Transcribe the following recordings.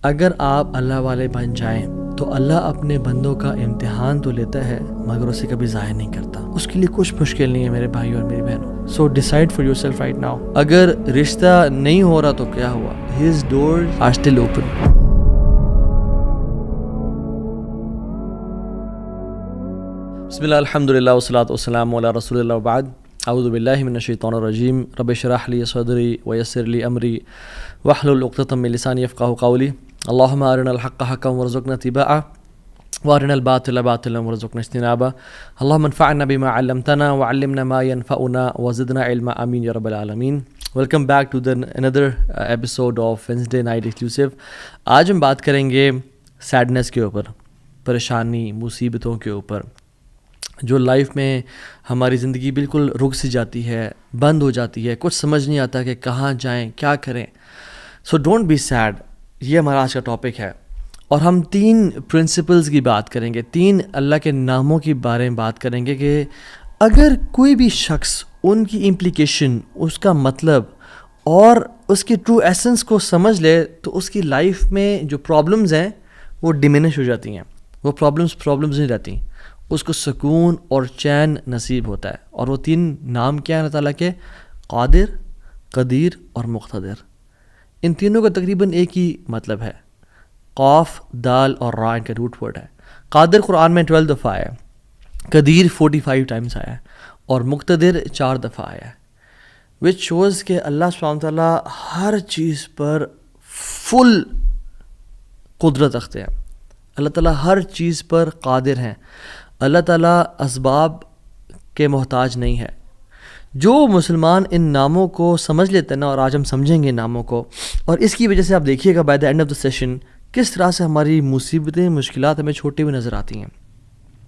اگر آپ اللہ والے بن جائیں تو اللہ اپنے بندوں کا امتحان تو لیتا ہے مگر اسے کبھی ضائع نہیں کرتا. اس کے لیے کچھ مشکل نہیں ہے میرے بھائی اور میری بہنوں. So decide for yourself right now. اگر رشتہ نہیں ہو رہا تو کیا ہوا؟ His doors are still open. بسم اللہ الحمد للہ والصلاۃ والسلام علی رسول اللہ وبعد. اعوذ باللہ من الشیطان الرجیم. رب اشرح لی صدری ویسر لی امری واحلل عقدۃ من لسانی یفقہوا قولی. اللہم ارنا الحق حقا وارزقنا اتباعہ وارنا الباطل باطلا وارزقنا اجتنابہ. اللہم انفعنا بما علمتنا وعلمنا ما ينفعنا وزدنا علما. آمین یا رب العالمین. Welcome back to another episode of Wednesday Night Exclusive. آج ہم بات کریں گے سیڈنس کے اوپر، پریشانی، مصیبتوں کے اوپر، جو لائف میں ہماری زندگی بالکل رک سی جاتی ہے، بند ہو جاتی ہے، کچھ سمجھ نہیں آتا کہ کہاں جائیں، کیا کریں. So don't be sad. یہ ہمارا آج کا ٹاپک ہے اور ہم 3 پرنسپلز کی بات کریں گے، 3 اللہ کے ناموں کے بارے میں بات کریں گے کہ اگر کوئی بھی شخص ان کی امپلیکیشن، اس کا مطلب اور اس کی ٹرو ایسنس کو سمجھ لے تو اس کی لائف میں جو پرابلمز ہیں وہ ڈیمینش ہو جاتی ہیں. وہ پرابلمز نہیں رہتی، اس کو سکون اور چین نصیب ہوتا ہے. اور وہ 3 نام کیا ہیں اللہ تعالیٰ کے؟ قادر، قدیر اور مقتدر. ان تینوں کا تقریباً ایک ہی مطلب ہے. قاف، دال اور را ان کا روٹ ورڈ ہے. قادر قرآن میں 12 دفعہ آیا ہے، قدیر 45 ٹائمز آیا ہے اور مقتدر 4 دفعہ آیا ہے. وچ شوز کہ اللہ سبحانہ وتعالیٰ ہر چیز پر فل قدرت رکھتے ہیں. اللہ تعالیٰ ہر چیز پر قادر ہیں. اللہ تعالیٰ اسباب کے محتاج نہیں ہے. جو مسلمان ان ناموں کو سمجھ لیتے ہیں نا، اور آج ہم سمجھیں گے ناموں کو، اور اس کی وجہ سے آپ دیکھیے گا by the end of the session کس طرح سے ہماری مصیبتیں، مشکلات ہمیں چھوٹی ہوئی نظر آتی ہیں،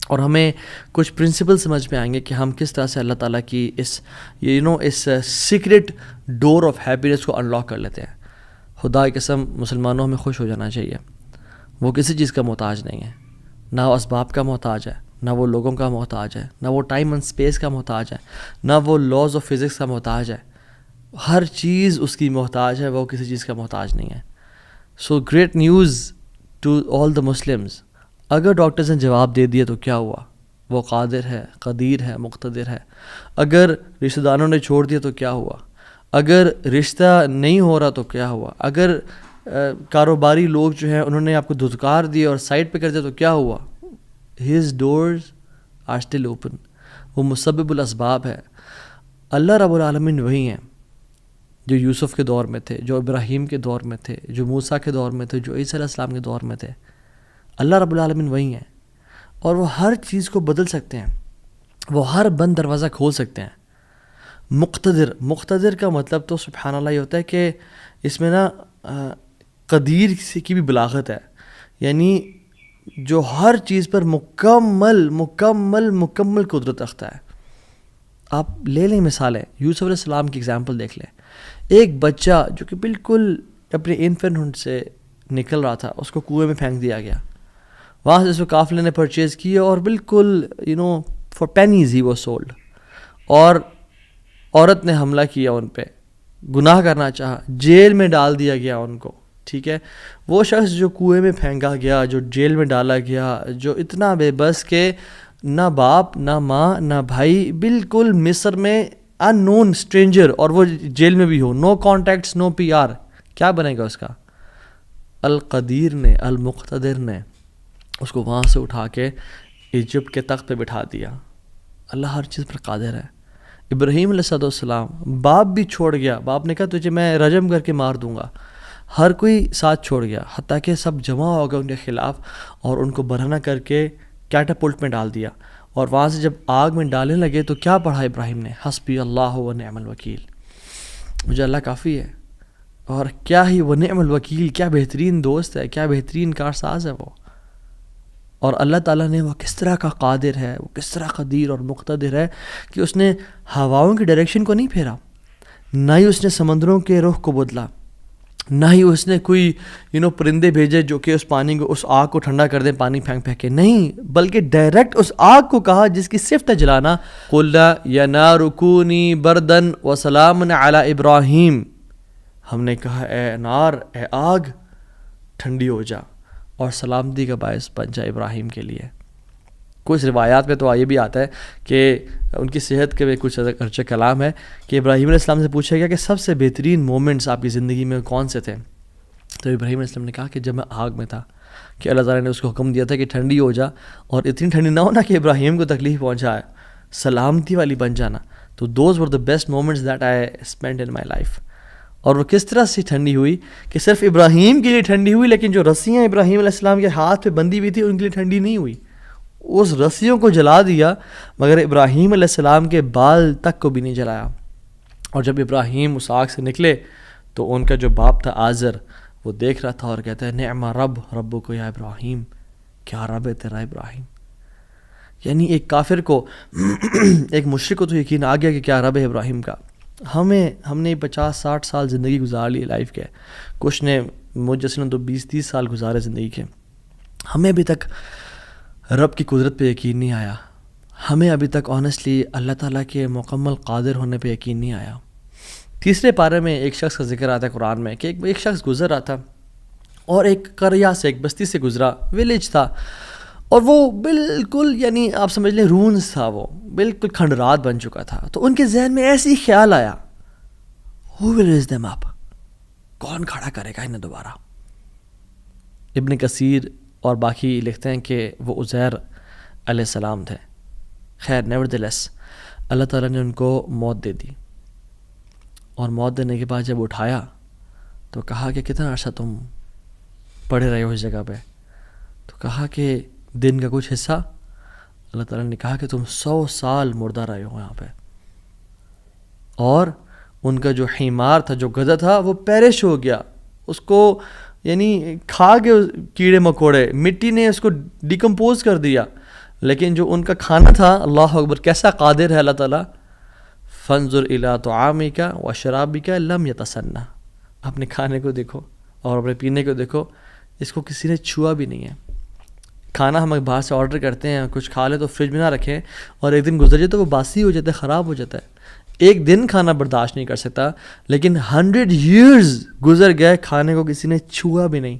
اور ہمیں کچھ پرنسپل سمجھ میں آئیں گے کہ ہم کس طرح سے اللہ تعالیٰ کی اس سیکرٹ ڈور آف ہیپینس کو انلاک کر لیتے ہیں. خدا کی قسم مسلمانوں ہمیں خوش ہو جانا چاہیے. وہ کسی چیز کا محتاج نہیں ہے، نہ وہ اسباب کا محتاج ہے، نہ وہ لوگوں کا محتاج ہے، نہ وہ ٹائم اینڈ اسپیس کا محتاج ہے، نہ وہ لاز آف فزکس کا محتاج ہے. ہر چیز اس کی محتاج ہے، وہ کسی چیز کا محتاج نہیں ہے. So great news to all the Muslims. اگر ڈاکٹرز نے جواب دے دیا تو کیا ہوا؟ وہ قادر ہے، قدیر ہے، مقتدر ہے. اگر رشتہ داروں نے چھوڑ دیا تو کیا ہوا؟ اگر رشتہ نہیں ہو رہا تو کیا ہوا؟ اگر کاروباری لوگ جو ہیں انہوں نے آپ کو دھتکار دیا اور سائڈ پہ کر دیا تو کیا ہوا؟ His doors are still open. وہ مسبب الاسباب ہے. اللہ رب العالمین وہی ہیں جو یوسف کے دور میں تھے، جو ابراہیم کے دور میں تھے، جو موسیٰ کے دور میں تھے، جو عیسیٰ علیہ السلام کے دور میں تھے. اللہ رب العالمین وہی ہیں اور وہ ہر چیز کو بدل سکتے ہیں، وہ ہر بند دروازہ کھول سکتے ہیں. مقتدر کا مطلب تو سبحان اللہ یہ ہوتا ہے کہ اس میں نا قدیر کی بھی بلاغت ہے، یعنی جو ہر چیز پر مکمل قدرت رکھتا ہے. آپ لے لیں مثالیں، یوسف علیہ السلام کی اگزامپل دیکھ لیں. ایک بچہ جو کہ بالکل اپنے انفینٹ سے نکل رہا تھا، اس کو کنویں میں پھینک دیا گیا. وہاں سے اس کو قافلے نے پرچیز کیا اور بالکل for pennies he was sold. اور عورت نے حملہ کیا ان پہ، گناہ کرنا چاہا، جیل میں ڈال دیا گیا ان کو. ٹھیک ہے، وہ شخص جو کنویں میں پھینکا گیا، جو جیل میں ڈالا گیا، جو اتنا بے بس کہ نہ باپ، نہ ماں، نہ بھائی، بالکل مصر میں ان نون اسٹرینجر، اور وہ جیل میں بھی ہو، نو کانٹیکٹس، نو پی آر، کیا بنے گا اس کا؟ القدیر نے، المقتدر نے اس کو وہاں سے اٹھا کے ایجپٹ کے تخت پہ بٹھا دیا. اللہ ہر چیز پر قادر ہے. ابراہیم علیہ السلام، باپ بھی چھوڑ گیا، باپ نے کہا تجھے میں رجم کر کے مار دوں گا. ہر کوئی ساتھ چھوڑ گیا، حتیٰ کہ سب جمع ہو گئے ان کے خلاف اور ان کو برہنہ کر کے کیٹاپلٹ میں ڈال دیا. اور وہاں سے جب آگ میں ڈالنے لگے تو کیا پڑھا ابراہیم نے؟ حسبی اللہ و نعم الوکیل. مجھے اللہ کافی ہے. اور کیا ہی وہ نعم الوکیل، کیا بہترین دوست ہے، کیا بہترین کارساز ہے وہ. اور اللہ تعالیٰ نے وہ کس طرح کا قادر ہے، وہ کس طرح قدیر اور مقتدر ہے کہ اس نے ہواؤں کی ڈائریکشن کو نہیں پھیرا، نہ ہی اس نے سمندروں کے رخ کو بدلا، نہ ہی اس نے کوئی پرندے بھیجے جو کہ اس پانی کو، اس آگ کو ٹھنڈا کر دیں پانی پھینک پھینک کے. نہیں، بلکہ ڈائریکٹ اس آگ کو کہا جس کی صفت ہے جلانا، قُلْنَا يَا نَارُ كُونِي بَرْدًا وَسَلَامًا عَلَىٰ إِبْرَاهِيمَ. ہم نے کہا اے نار، اے آگ، ٹھنڈی ہو جا اور سلامتی کا باعث بن جا ابراہیم کے لیے. کچھ روایات میں تو یہ بھی آتا ہے کہ ان کی صحت کے کچھ ارچہ کلام ہے کہ ابراہیم علیہ السلام سے پوچھا گیا کہ سب سے بہترین مومنٹس آپ کی زندگی میں کون سے تھے؟ تو ابراہیم علیہ السلام نے کہا کہ جب میں آگ میں تھا کہ اللہ تعالیٰ نے اس کو حکم دیا تھا کہ ٹھنڈی ہو جا، اور اتنی ٹھنڈی نہ ہونا کہ ابراہیم کو تکلیف پہنچائے، سلامتی والی بن جانا. تو those were the best moments that I spend in my life. اور وہ کس طرح سے ٹھنڈی ہوئی کہ صرف ابراہیم کے لیے ٹھنڈی ہوئی، لیکن جو رسیاں ابراہیم علیہ السلام کے ہاتھ پہ بندھی ہوئی تھی ان کے لیے ٹھنڈی نہیں ہوئی. اس رسیوں کو جلا دیا مگر ابراہیم علیہ السلام کے بال تک کو بھی نہیں جلایا. اور جب ابراہیم اس آگ سے نکلے تو ان کا جو باپ تھا آزر وہ دیکھ رہا تھا اور کہتا ہے نعم رب کو یا ابراہیم، کیا رب ہے تیرا ابراہیم. یعنی ایک کافر کو ایک مشرک کو تو یقین آ گیا کہ کیا رب ہے ابراہیم کا. ہم نے 50-60 سال زندگی گزار لی لائف کے، کچھ نے مجھ جیسے تو 20-30 سال گزارے زندگی کے. ہمیں ابھی تک رب کی قدرت پہ یقین نہیں آیا، ہمیں ابھی تک آنیسٹلی اللہ تعالیٰ کے مکمل قادر ہونے پہ یقین نہیں آیا. تیسرے پارے میں ایک شخص کا ذکر آتا ہے قرآن میں کہ ایک شخص گزر رہا تھا اور ایک قریہ سے، ایک بستی سے گزرا، ویلیج تھا، اور وہ بالکل یعنی آپ سمجھ لیں رونز تھا، وہ بالکل کھنڈرات بن چکا تھا. تو ان کے ذہن میں ایسی خیال آیا who will raise them up، کون کھڑا کرے گا انہیں دوبارہ. ابن کثیر اور باقی لکھتے ہیں کہ وہ عزیر علیہ السلام تھے. خیر نیورتھلیس اللہ تعالیٰ نے ان کو موت دے دی، اور موت دینے کے بعد جب اٹھایا تو کہا کہ کتنا عرصہ تم پڑے رہے ہو اس جگہ پہ؟ تو کہا کہ دن کا کچھ حصہ. اللہ تعالیٰ نے کہا کہ تم 100 سال مردہ رہے ہو یہاں پہ. اور ان کا جو حمار تھا، جو گدھا تھا، وہ پیرش ہو گیا، اس کو یعنی کھا کے کیڑے مکوڑے، مٹی نے اس کو ڈیکمپوز کر دیا. لیکن جو ان کا کھانا تھا، اللہ اکبر کیسا قادر ہے اللہ تعالیٰ. فانظر الی طعامک و شرابک لم یتسنہ، اپنے کھانے کو دیکھو اور اپنے پینے کو دیکھو، اس کو کسی نے چھوا بھی نہیں ہے. کھانا ہم باہر سے آرڈر کرتے ہیں، کچھ کھا لیں تو فریج میں نہ رکھیں، اور ایک دن گزر جائے تو وہ باسی ہو جاتا ہے، خراب ہو جاتا ہے. ایک دن کھانا برداشت نہیں کر سکتا، لیکن 100 years گزر گئے، کھانے کو کسی نے چھوا بھی نہیں.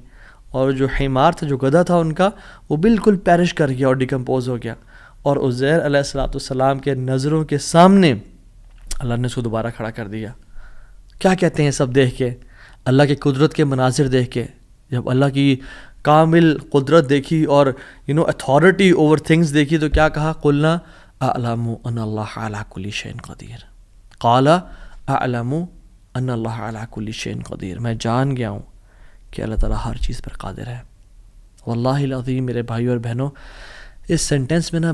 اور جو حمار تھا، جو گدھا تھا ان کا، وہ بالکل پیرش کر گیا اور ڈیکمپوز ہو گیا. اور عزیر علیہ السلام کے نظروں کے سامنے اللہ نے اس کو دوبارہ کھڑا کر دیا. کیا کہتے ہیں سب دیکھ کے، اللہ کی قدرت کے مناظر دیکھ کے، جب اللہ کی کامل قدرت دیکھی اور اتھارٹی اوور تھنگس دیکھی تو کیا کہا؟ قلنا اعلم ان اللہ علی کل شیء قدیر. قال اعلم ان اللہ علی کل شیء قدیر، میں جان گیا ہوں کہ اللہ تعالیٰ ہر چیز پر قادر ہے. واللہ العظیم میرے بھائیو اور بہنوں، اس سینٹنس میں نا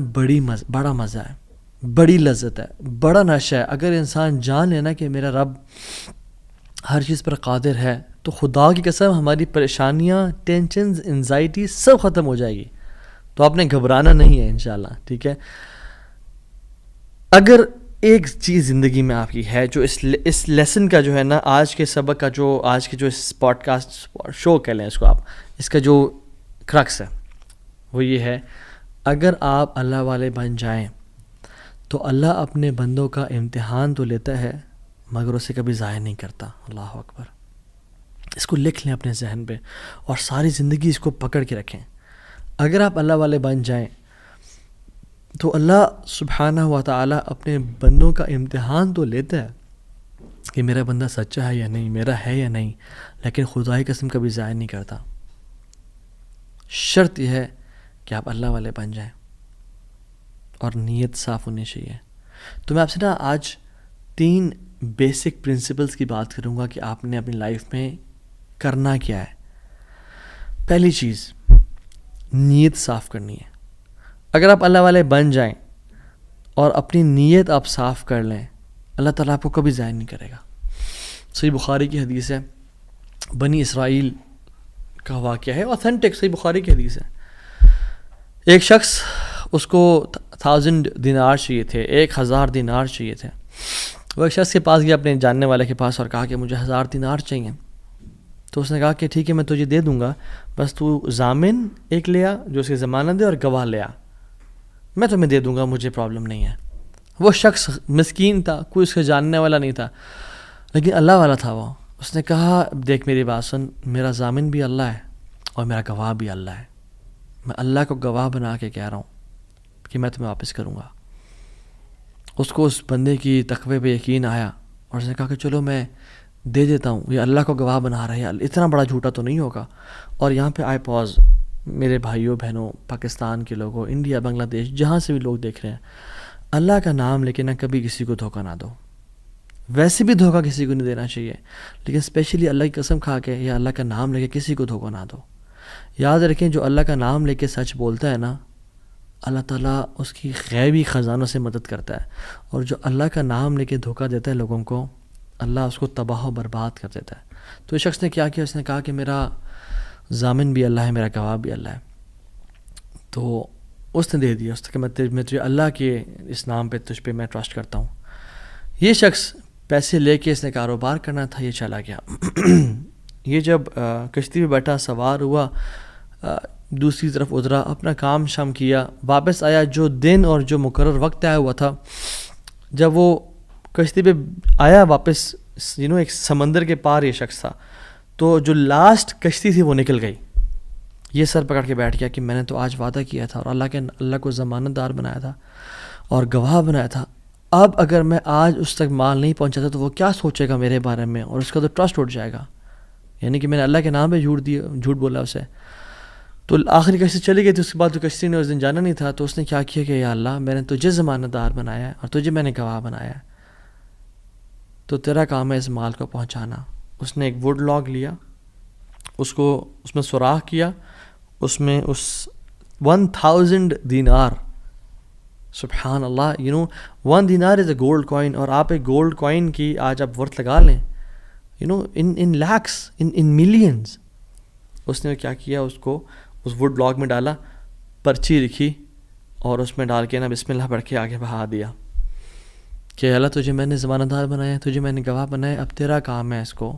بڑا مزہ ہے، بڑی لذت ہے، بڑا نشہ ہے. اگر انسان جان لینا کہ میرا رب ہر چیز پر قادر ہے تو خدا کی قسم ہماری پریشانیاں، ٹینشنز، انزائٹی سب ختم ہو جائے گی. تو آپ نے گھبرانا نہیں ہے انشاءاللہ، ٹھیک ہے. اگر ایک چیز زندگی میں آپ کی ہے جو اس لیسن کا جو ہے نا، آج کے سبق کا، جو آج کے جو اس پوڈ کاسٹ شو کہہ لیں اس کو آپ، اس کا جو کرکس ہے وہ یہ ہے، اگر آپ اللہ والے بن جائیں تو اللہ اپنے بندوں کا امتحان تو لیتا ہے مگر اسے کبھی ضائع نہیں کرتا. اللہ اکبر. اس کو لکھ لیں اپنے ذہن پہ اور ساری زندگی اس کو پکڑ کے رکھیں. اگر آپ اللہ والے بن جائیں تو اللہ سبحانہ و تعالیٰ اپنے بندوں کا امتحان تو لیتا ہے کہ میرا بندہ سچا ہے یا نہیں، میرا ہے یا نہیں، لیکن خدا کی قسم کبھی ضائع نہیں کرتا. شرط یہ ہے کہ آپ اللہ والے بن جائیں اور نیت صاف ہونی چاہیے. تو میں آپ سے نا آج 3 بیسک پرنسپلز کی بات کروں گا کہ آپ نے اپنی لائف میں کرنا کیا ہے. پہلی چیز، نیت صاف کرنی ہے. اگر آپ اللہ والے بن جائیں اور اپنی نیت آپ صاف کر لیں، اللہ تعالیٰ آپ کو کبھی ضائع نہیں کرے گا. صحیح بخاری کی حدیث ہے، بنی اسرائیل کا واقعہ ہے، اوتھینٹک صحیح بخاری کی حدیث ہے. ایک شخص، اس کو 1000 دینار چاہیے تھے، 1000 دینار چاہیے تھے. وہ ایک شخص کے پاس گیا، اپنے جاننے والے کے پاس، اور کہا کہ مجھے 1000 دینار چاہیے. تو اس نے کہا کہ ٹھیک ہے میں تجھے دے دوں گا، بس تو ضامن ایک لے آ جو اس کی ضمانت دے، اور گواہ لے آ، میں تمہیں دے دوں گا، مجھے پرابلم نہیں ہے. وہ شخص مسکین تھا، کوئی اس کے جاننے والا نہیں تھا، لیکن اللہ والا تھا وہ. اس نے کہا دیکھ میری بات سن، میرا ضامن بھی اللہ ہے اور میرا گواہ بھی اللہ ہے. میں اللہ کو گواہ بنا کے کہہ رہا ہوں کہ میں تمہیں واپس کروں گا. اس کو اس بندے کی تقوی پہ یقین آیا اور اس نے کہا کہ چلو میں دے دیتا ہوں, یہ اللہ کو گواہ بنا رہا ہے, اتنا بڑا جھوٹا تو نہیں ہوگا. اور یہاں پہ آئے پاز, میرے بھائیوں بہنوں, پاکستان کے لوگوں, انڈیا, بنگلہ دیش, جہاں سے بھی لوگ دیکھ رہے ہیں, اللہ کا نام لے کے نہ کبھی کسی کو دھوکہ نہ دو. ویسے بھی دھوکہ کسی کو نہیں دینا چاہیے, لیکن اسپیشلی اللہ کی قسم کھا کے یا اللہ کا نام لے کے کسی کو دھوکہ نہ دو. یاد رکھیں جو اللہ کا نام لے کے سچ بولتا ہے نا, اللہ تعالیٰ اس کی غیبی خزانوں سے مدد کرتا ہے. اور جو اللہ کا نام لے کے دھوکہ دیتا ہے لوگوں کو, اللہ اس کو تباہ و برباد کر دیتا ہے. تو اس شخص نے کیا کیا, اس نے کہا کہ میرا ضامن بھی اللہ ہے, میرا گواہ بھی اللہ ہے. تو اس نے دے دیا, اس نے کہ میں تجھے اللہ کے اس نام پہ تجھ پہ میں ٹرسٹ کرتا ہوں. یہ شخص پیسے لے کے اس نے کاروبار کرنا تھا, یہ چلا گیا. یہ جب کشتی پہ بیٹھا, سوار ہوا, دوسری طرف اترا, اپنا کام شام کیا, واپس آیا. جو دن اور جو مقرر وقت آیا ہوا تھا, جب وہ کشتی پہ آیا واپس, ایک سمندر کے پار یہ شخص تھا, تو جو لاسٹ کشتی تھی وہ نکل گئی. یہ سر پکڑ کے بیٹھ گیا کہ میں نے تو آج وعدہ کیا تھا اور اللہ کو ضمانت دار بنایا تھا اور گواہ بنایا تھا. اب اگر میں آج اس تک مال نہیں پہنچاتا تو وہ کیا سوچے گا میرے بارے میں, اور اس کا تو ٹرسٹ اٹھ جائے گا, یعنی کہ میں نے اللہ کے نام پہ جھوٹ بولا اسے. تو آخری کشتی چلی گئی تھی. اس کے بعد تو کشتی نے اس دن جانا نہیں تھا, تو اس نے کیا کیا کہ یا اللہ میں نے تجھے ضمانت دار بنایا ہے اور تجھے میں نے گواہ بنایا ہے, تو تیرا کام ہے اس مال کو پہنچانا. اس نے ایک ووڈ لاگ لیا, اس میں سوراخ کیا, اس میں اس 1000 دینار, سبحان اللہ, 1 دینار از اے گولڈ کوائن. اور آپ ایک گولڈ کوائن کی آج آپ ورتھ لگا لیں, ان لیکس, ان ملینز. اس نے کیا کیا, اس کو اس ووڈ لاگ میں ڈالا, پرچی لکھی اور اس میں ڈال کے نا بسم اللہ پڑھ کے آگے بہا دیا کہ اللہ تجھے میں نے ضمانت دار بنایا, تجھے میں نے گواہ بنایا, اب تیرا کام ہے اس کو.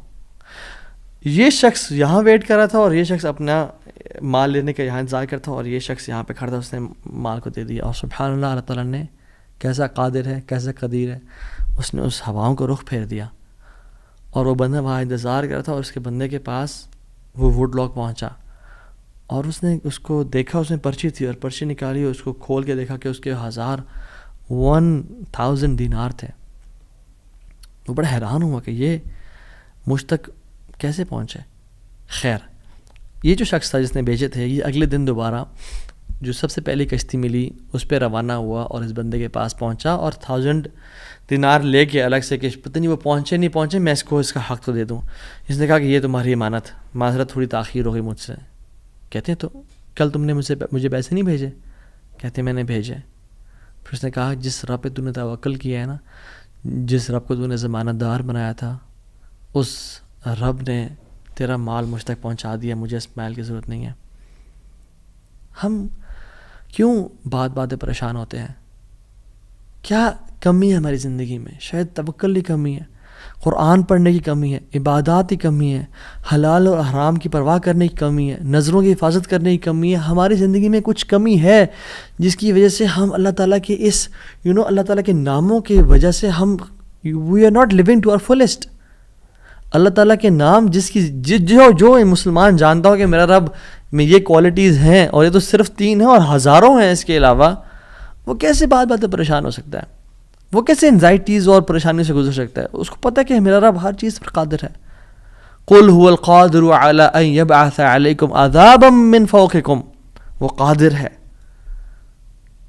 یہ شخص یہاں ویٹ کر رہا تھا اور یہ شخص اپنا مال لینے کا یہاں انتظار کرتا تھا, اور یہ شخص یہاں پہ کھڑا تھا, اس نے مال کو دے دیا. اور سبحان اللہ, اللہ تعالیٰ نے کیسا قادر ہے, کیسا قدیر ہے, اس نے اس ہواؤں کو رخ پھیر دیا. اور وہ بندہ وہاں انتظار کر رہا تھا, اور اس کے بندے کے پاس وہ ووڈ لاگ پہنچا اور اس نے اس کو دیکھا, اس میں پرچی تھی اور پرچی نکالی, اس کو کھول کے دیکھا کہ اس کے 1000 دینار تھے. وہ بڑا حیران ہوا کہ یہ مجھ تک کیسے پہنچے. خیر, یہ جو شخص تھا جس نے بیچے تھے, یہ اگلے دن دوبارہ جو سب سے پہلی کشتی ملی اس پہ روانہ ہوا اور اس بندے کے پاس پہنچا اور 1000 دینار لے کے الگ سے کہ پتہ نہیں وہ پہنچے نہیں پہنچے, میں اس کو اس کا حق تو دے دوں. اس نے کہا کہ یہ تمہاری امانت, معذرت تھوڑی تاخیر ہو گئی مجھ سے. کہتے ہیں تو کل تم نے مجھے پیسے نہیں بھیجے؟ کہتے میں نے بھیجے. پھر اس نے کہا جس رب پہ تو نے توکل کیا ہے نا, جس رب کو تو نے ضمانت دار بنایا تھا, اس رب نے تیرا مال مجھ تک پہنچا دیا, مجھے اس مال کی ضرورت نہیں ہے. ہم کیوں بات پہ پریشان ہوتے ہیں؟ کیا کمی ہے ہماری زندگی میں؟ شاید توکل کی کمی ہے, قرآن پڑھنے کی کمی ہے, عبادات کی کمی ہے, حلال اور حرام کی پرواہ کرنے کی کمی ہے, نظروں کی حفاظت کرنے کی کمی ہے. ہماری زندگی میں کچھ کمی ہے جس کی وجہ سے ہم اللہ تعالیٰ کے اس اللہ تعالیٰ کے ناموں کی وجہ سے ہم we are not living to our fullest. اللہ تعالیٰ کے نام جس کی جو مسلمان جانتا ہو کہ میرا رب میں یہ کوالٹیز ہیں, اور یہ تو صرف 3 ہیں اور ہزاروں ہیں اس کے علاوہ, وہ کیسے بات پریشان ہو سکتا ہے؟ وہ کیسے انزائٹیز اور پریشانی سے گزر سکتا ہے؟ اس کو پتہ کہ میرا رب ہر چیز پر قادر ہے. قل هو القادر على ان يبعث عليكم عذابا من فوقكم, وہ قادر ہے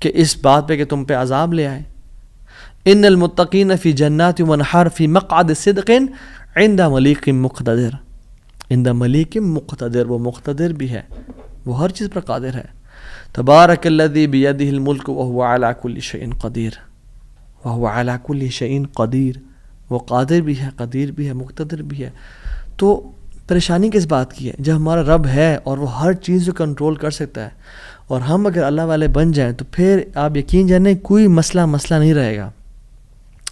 کہ اس بات پہ کہ تم پہ عذاب لے آئے. ان المتقین فی جنات ونہر فی مقعد صدق عند ملیک مقتدر. عند ملیک مقتدر, وہ مقتدر بھی ہے, وہ ہر چیز پر قادر ہے. تبارک الذی بیدہ الملک وهو علی کل شیء قدیر, وهو علی کل شیء قدیر, وہ قادر بھی ہے, قدیر بھی ہے, مقتدر بھی ہے. تو پریشانی کس بات کی ہے جب ہمارا رب ہے اور وہ ہر چیز کو کنٹرول کر سکتا ہے, اور ہم اگر اللہ والے بن جائیں تو پھر آپ یقین جانیں کوئی مسئلہ نہیں رہے گا.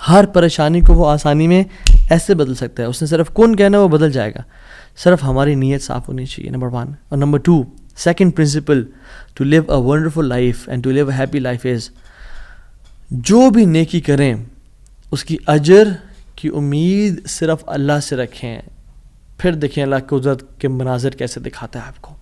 ہر پریشانی کو وہ آسانی میں ایسے بدل سکتا ہے. اس نے صرف کن کہنا, وہ بدل جائے گا, صرف ہماری نیت صاف ہونی چاہیے, نمبر 1. اور number 2, second principle to live a wonderful life and to live a happy life is, جو بھی نیکی کریں اس کی اجر کی امید صرف اللہ سے رکھیں. پھر دیکھیں اللہ قدرت کے مناظر کیسے دکھاتا ہے آپ کو.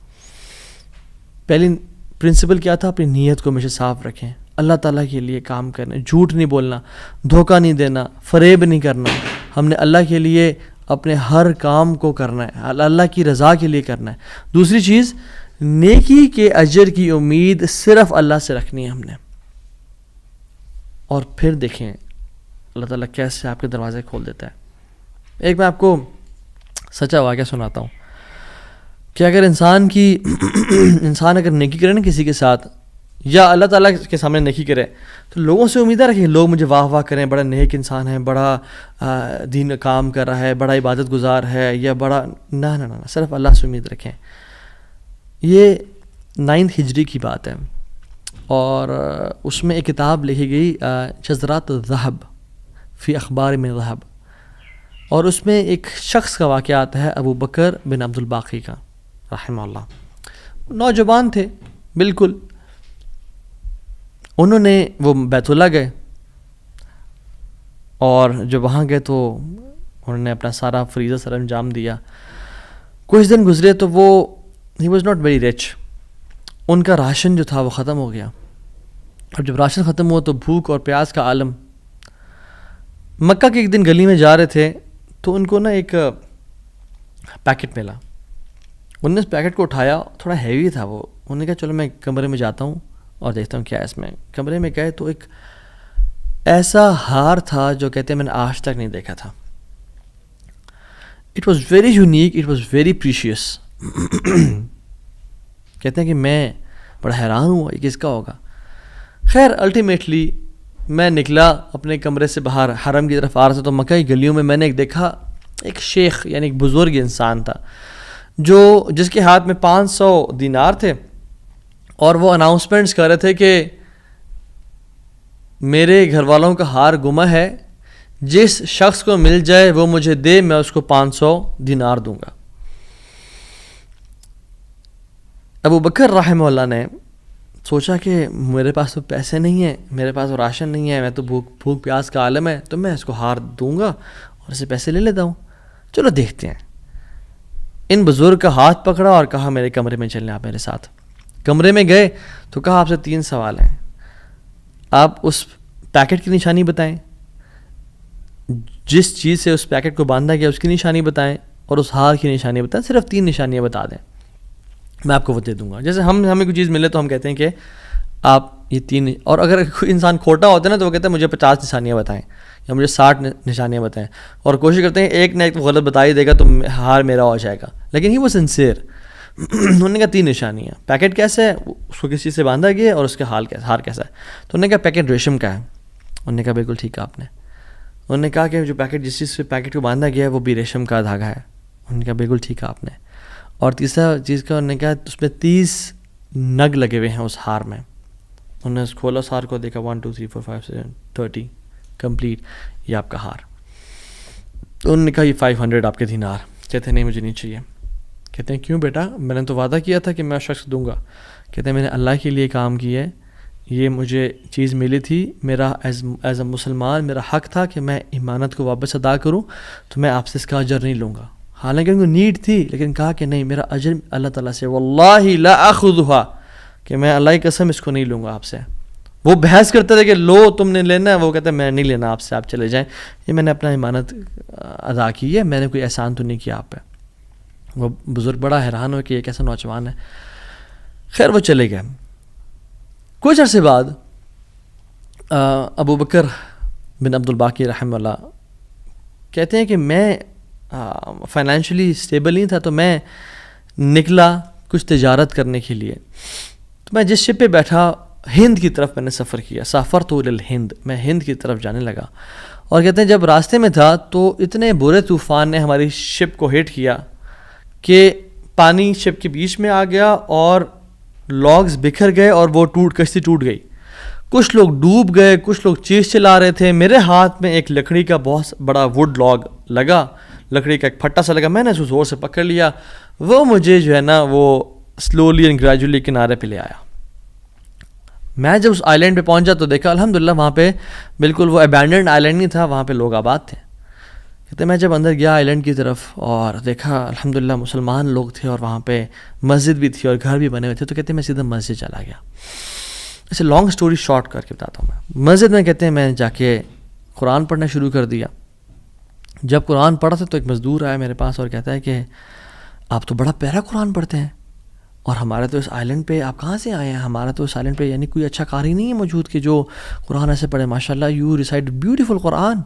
پہلی پرنسپل کیا تھا؟ اپنی نیت کو ہمیشہ صاف رکھیں، اللہ تعالیٰ کے لیے کام کرنا، جھوٹ نہیں بولنا، دھوکہ نہیں دینا، فریب نہیں کرنا. ہم نے اللہ کے لیے اپنے ہر کام کو کرنا ہے، اللہ کی رضا کے لیے کرنا ہے. دوسری چیز، نیکی کے اجر کی امید صرف اللہ سے رکھنی ہے ہم نے. اور پھر دیکھیں اللہ تعالیٰ کیسے آپ کے دروازے کھول دیتا ہے. ایک میں آپ کو سچا واقعہ سناتا ہوں کہ اگر انسان اگر نیکی کرے نا کسی کے ساتھ، یا اللہ تعالیٰ کے سامنے نیکی کرے، تو لوگوں سے امیدیں رکھیں لوگ مجھے واہ واہ کریں، بڑا نیک انسان ہے، بڑا دین کام کر رہا ہے، بڑا عبادت گزار ہے، یا بڑا نہ صرف اللہ سے امید رکھیں. یہ 9 ہجری کی بات ہے، اور اس میں ایک کتاب لکھی گئی شذرات الذہب فی اخبار من ذہب، اور اس میں ایک شخص کا واقعہ آتا ہے، ابو بکر بن عبد الباقی کا رحمہ اللہ. نوجوان تھے بالکل. انہوں نے وہ بیت اللہ گئے، اور جب وہاں گئے تو انہوں نے اپنا سارا فریضہ سر انجام دیا. کچھ دن گزرے تو وہ he was not very rich, ان کا راشن جو تھا وہ ختم ہو گیا. اور جب راشن ختم ہوا تو بھوک اور پیاس کا عالم. مکہ کے ایک دن گلی میں جا رہے تھے تو ان کو نا ایک پیکٹ ملا. انہوں نے اس پیکٹ کو اٹھایا، تھوڑا ہیوی تھا وہ. انہوں نے کہا چلو میں کمرے میں جاتا ہوں اور دیکھتا ہوں کیا ہے اس میں. کمرے میں گئے تو ایک ایسا ہار تھا جو کہتے ہیں میں نے آج تک نہیں دیکھا تھا. It was very unique, it was very precious. کہتے ہیں کہ میں بڑا حیران ہوا یہ کس کا ہوگا. خیر الٹیمیٹلی میں نکلا اپنے کمرے سے باہر، حرم کی طرف آ رہا تھا، تو مکہ کی گلیوں میں نے ایک دیکھا، ایک شیخ یعنی ایک بزرگ انسان تھا جس کے ہاتھ میں 500 دینار تھے، اور وہ اناؤنسمنٹس کر رہے تھے کہ میرے گھر والوں کا ہار گما ہے، جس شخص کو مل جائے وہ مجھے دے، میں اس کو 500 دینار دوں گا. ابو بکر رحمہ اللہ نے سوچا کہ میرے پاس تو پیسے نہیں ہیں، میرے پاس تو راشن نہیں ہے، میں تو بھوک پیاس کا عالم ہے، تو میں اس کو ہار دوں گا اور اسے پیسے لے لیتا ہوں. چلو دیکھتے ہیں. ان بزرگ کا ہاتھ پکڑا اور کہا میرے کمرے میں چلیں آپ میرے ساتھ. کمرے میں گئے تو کہا آپ سے 3 سوال ہیں. آپ اس پیکٹ کی نشانی بتائیں، جس چیز سے اس پیکٹ کو باندھا گیا اس کی نشانی بتائیں، اور اس ہار کی نشانی بتائیں. صرف 3 نشانیاں بتا دیں، میں آپ کو وہ دے دوں گا. جیسے ہمیں کوئی چیز ملے تو ہم کہتے ہیں کہ آپ یہ 3، اور اگر کوئی انسان کھوٹا ہوتا ہے نا تو وہ کہتا ہے مجھے 50 نشانیاں بتائیں یا مجھے 60 نشانیاں بتائیں، اور کوشش کرتے ہیں ایک نہ ایک تو غلط بتا ہی دے گا تو ہار میرا ہو جائے گا. لیکن ہی وہ سنسیئر. انہوں نے کہا 3 نشانیاں. پیکٹ کیسا ہے، اس کو کس چیز سے باندھا گیا ہے، اور اس کا ہار کیسا ہے. تو انہوں نے کہا پیکٹ ریشم کا ہے. انہوں نے کہا بالکل ٹھیک کہا آپ نے. انہوں نے کہا کہ جو پیکٹ جس چیز سے پیکٹ کو باندھا گیا ہے وہ بھی ریشم کا دھاگا ہے. انہوں نے کہا بالکل ٹھیک کہا آپ نے. اور تیسرا چیز کا انہوں نے کہا اس میں 30 نگ لگے ہوئے ہیں اس ہار میں. انہوں نے کھولا اس ہار کو، دیکھا 1 2 3 4 5 6 30 کمپلیٹ، یہ آپ کا ہار. تو انہوں نے کہا یہ 500 آپ کے دینار. کہتے ہیں نہیں مجھے نہیں چاہیے. کہتے ہیں کیوں بیٹا، میں نے تو وعدہ کیا تھا کہ میں شخص دوں گا. کہتے ہیں میں نے اللہ کے لیے کام کیا ہے، یہ مجھے چیز ملی تھی، میرا ایز اے مسلمان میرا حق تھا کہ میں امانت کو واپس ادا کروں، تو میں آپ سے اس کا اجر نہیں لوں گا. حالانکہ ان کو نیڈ تھی، لیکن کہا کہ نہیں میرا اجر اللہ تعالیٰ سے، واللہ لا اخذھا، کہ میں اللہ کی قسم اس کو نہیں لوں گا آپ سے. وہ بحث کرتے تھے کہ لو تم نے لینا ہے، وہ کہتے ہیں میں نہیں لینا آپ سے، آپ چلے جائیں، یہ میں نے اپنا امانت ادا کی ہے، میں نے کوئی احسان تو نہیں کیا آپ پہ. وہ بزرگ بڑا حیران ہو کہ یہ کیسا نوجوان ہے. خیر وہ چلے گئے. کچھ عرصے بعد ابو بکر بن عبد الباقی رحمہ اللہ کہتے ہیں کہ میں فائنینشلی اسٹیبل نہیں تھا، تو میں نکلا کچھ تجارت کرنے کے لیے. تو میں جس شپ پہ بیٹھا، ہند کی طرف میں نے سفر کیا. سافرت الی الہند، میں ہند کی طرف جانے لگا. اور کہتے ہیں جب راستے میں تھا تو اتنے برے طوفان نے ہماری شپ کو ہٹ کیا کہ پانی شپ کے بیچ میں آ گیا اور لاگز بکھر گئے اور وہ کشتی ٹوٹ گئی. کچھ لوگ ڈوب گئے، کچھ لوگ چیز چلا رہے تھے. میرے ہاتھ میں ایک لکڑی کا بہت بڑا ووڈ لاگ لگا، لکڑی کا ایک پھٹا سا لگا. میں نے اس کو زور سے پکڑ لیا. وہ مجھے جو ہے نا وہ سلولی اینڈ گریجولی کنارے پہ لے آیا. میں جب اس آئی لینڈ پہ پہنچا تو دیکھا الحمدللہ وہاں پہ بالکل وہ ابینڈنڈ آئی لینڈ نہیں تھا، وہاں پہ لوگ آباد تھے. کہتے ہیں میں جب اندر گیا آئی لینڈ کی طرف اور دیکھا الحمدللہ مسلمان لوگ تھے اور وہاں پہ مسجد بھی تھی اور گھر بھی بنے ہوئے تھے، تو کہتے ہیں میں سیدھا مسجد چلا گیا. اسے لانگ سٹوری شارٹ کر کے بتاتا ہوں. میں مسجد میں کہتے ہیں میں جا کے قرآن پڑھنا شروع کر دیا. جب قرآن پڑھا تھا تو ایک مزدور آیا میرے پاس اور کہتا ہے کہ آپ تو بڑا پیارا قرآن پڑھتے ہیں، اور ہمارے تو اس آئی لینڈ پہ آپ کہاں سے آئے ہیں؟ ہمارا تو اس آئی لینڈ پہ یعنی کوئی اچھا قاری نہیں ہے موجود کہ جو قرآن ایسے پڑھے. ماشاء اللہ یو ریسائٹ بیوٹیفل قرآن.